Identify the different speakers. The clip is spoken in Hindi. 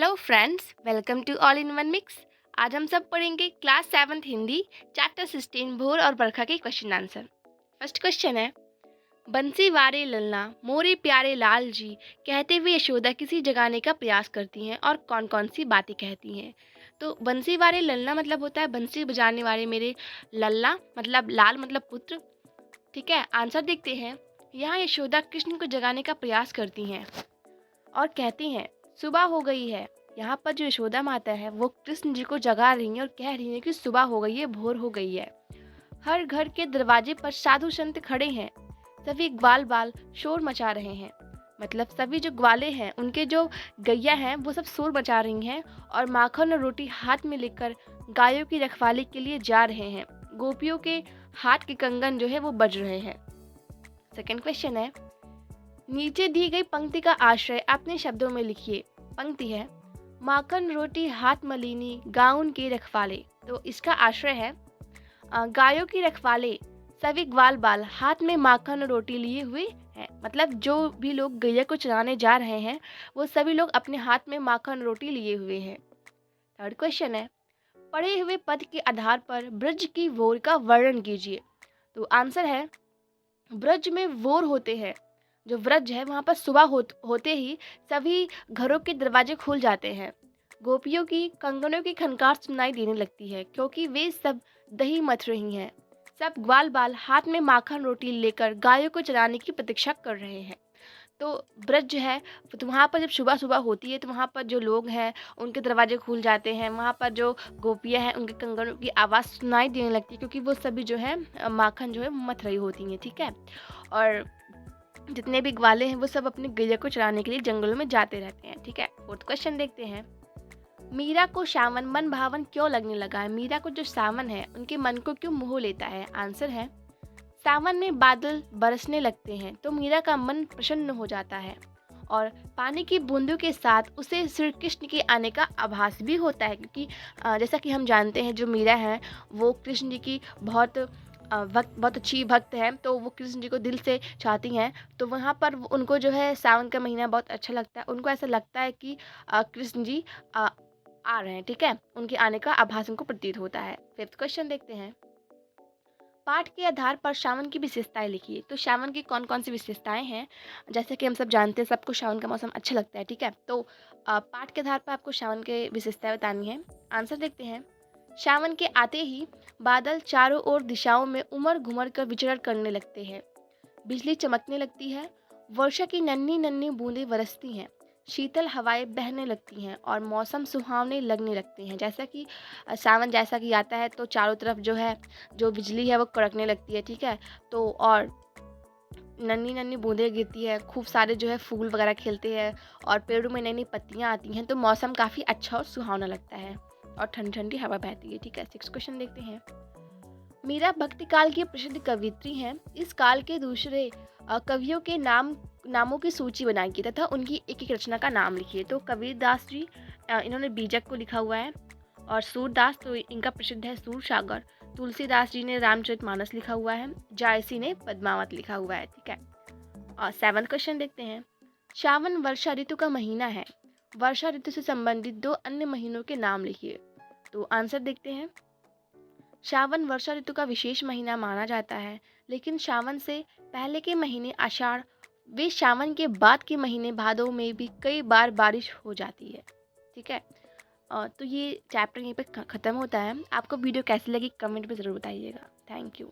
Speaker 1: Hello friends, welcome to all in one mix. आज हम सब पढ़ेंगे क्लास 7th हिंदी चैप्टर 16 भोर और बरखा के क्वेश्चन आंसर। फर्स्ट क्वेश्चन है, बंसी वारे ललना मोरे प्यारे लाल जी कहते हुए यशोदा किसी जगाने का प्रयास करती हैं और कौन कौन सी बातें कहती हैं। तो बंसी वारे ललना मतलब होता है बंसी बजाने वाले मेरे लल्ला, मतलब लाल मतलब पुत्र। ठीक है, आंसर देखते हैं। यहाँ यशोदा कृष्ण को जगाने का प्रयास करती हैं और कहती हैं सुबह हो गई है। यहाँ पर जो यशोदा माता है वो कृष्ण जी को जगा रही हैं और कह रही हैं कि सुबह हो गई है, भोर हो गई है। हर घर के दरवाजे पर साधु संत खड़े हैं, सभी ग्वाल बाल शोर मचा रहे हैं। मतलब सभी जो ग्वाले हैं, उनके जो गैया हैं, वो सब शोर मचा रही हैं और माखन और रोटी हाथ में लेकर गायों की रखवाली के लिए जा रहे हैं। गोपियों के हाथ के कंगन जो है वो बज रहे हैं। सेकंड क्वेश्चन है, नीचे दी गई पंक्ति का आश्रय अपने शब्दों में लिखिए। पंक्ति है, माखन रोटी हाथ मलीनी गाउन के रखवाले। तो इसका आश्रय है गायों की रखवाले सभी ग्वाल बाल हाथ में माखन और रोटी लिए हुए हैं। मतलब जो भी लोग गैया को चराने जा रहे हैं वो सभी लोग अपने हाथ में माखन और रोटी लिए हुए हैं। थर्ड क्वेश्चन है, पढ़े हुए पद के आधार पर ब्रज की वोर का वर्णन कीजिए। तो आंसर है, ब्रज में वोर होते हैं। जो व्रज है वहाँ पर सुबह होते ही सभी घरों के दरवाजे खुल जाते हैं। गोपियों की कंगनों की खनकार सुनाई देने लगती है क्योंकि वे सब दही मथ रही हैं। सब ग्वाल बाल हाथ में माखन रोटी लेकर गायों को चराने की प्रतीक्षा कर रहे हैं। तो ब्रज जो है, तो वहाँ पर जब सुबह सुबह होती है तो वहाँ पर जो लोग हैं उनके दरवाजे खुल जाते हैं। वहाँ पर जो गोपियाँ हैं उनके कंगनों की आवाज़ सुनाई देने लगती है क्योंकि वो सभी जो है माखन जो है मथ रही होती हैं। ठीक है, और जितने भी ग्वाले हैं वो सब अपने गैया को चराने के लिए जंगलों में जाते रहते हैं। ठीक है, फोर्थ क्वेश्चन देखते हैं। मीरा को सावन मन भावन क्यों लगने लगा है। मीरा को जो सावन है उनके मन को क्यों मोह लेता है। आंसर है, सावन में बादल बरसने लगते हैं तो मीरा का मन प्रसन्न हो जाता है और पानी की बूंदों के साथ उसे श्री कृष्ण के आने का आभास भी होता है। क्योंकि जैसा कि हम जानते हैं जो मीरा है वो कृष्ण जी की बहुत अच्छी भक्त है, तो वो कृष्ण जी को दिल से चाहती हैं। तो वहाँ पर उनको जो है सावन का महीना बहुत अच्छा लगता है। उनको ऐसा लगता है कि कृष्ण जी आ रहे हैं। ठीक है, उनके आने का आभास उनको प्रतीत होता है। फिफ्थ क्वेश्चन देखते हैं। पाठ के आधार पर सावन की विशेषताएं लिखिए। तो सावन की कौन कौन सी विशेषताएं हैं। जैसे कि हम सब जानते हैं सबको सावन का मौसम अच्छा लगता है। ठीक है, तो पाठ के आधार पर आपको सावन के विशेषताएं बतानी है। आंसर देखते हैं। सावन के आते ही बादल चारों ओर दिशाओं में उमड़ घुमड़ कर विचरण करने लगते हैं। बिजली चमकने लगती है, वर्षा की नन्ही नन्ही बूंदें बरसती हैं, शीतल हवाएं बहने लगती हैं और मौसम सुहावने लगने लगते हैं। जैसा कि सावन जैसा कि आता है तो चारों तरफ जो है जो बिजली है वो कड़कने लगती है। ठीक है, तो और नन्ही नन्ही बूंदें गिरती है, खूब सारे जो है फूल वगैरह खिलते हैं और पेड़ों में नई नई पत्तियां आती हैं, तो मौसम काफ़ी अच्छा और सुहावना लगता है और ठंडी ठंडी हवा बहती है। ठीक है, सिक्स क्वेश्चन देखते हैं। मीरा भक्ति काल की प्रसिद्ध कवियत्री हैं। इस काल के दूसरे कवियों के नामों की सूची बनाइए तथा उनकी एक एक रचना का नाम लिखिए। तो कबीरदास जी, इन्होंने बीजक को लिखा हुआ है, और सूरदास तो इनका प्रसिद्ध है सूर सागर। तुलसीदास जी ने रामचरितमानस लिखा हुआ है। जायसी ने पद्मावत लिखा हुआ है। ठीक है, और सेवंथ क्वेश्चन देखते हैं। श्रावण वर्षा ऋतु का महीना है, वर्षा ऋतु से संबंधित दो अन्य महीनों के नाम लिखिए। तो आंसर देखते हैं। श्रावण वर्षा ऋतु का विशेष महीना माना जाता है, लेकिन श्रावण से पहले के महीने आषाढ़ वे श्रावण के बाद के महीने भादों में भी कई बार बारिश हो जाती है। ठीक है, तो ये चैप्टर यहीं पे ख़त्म होता है। आपको वीडियो कैसी लगी कमेंट में ज़रूर बताइएगा। Thank you.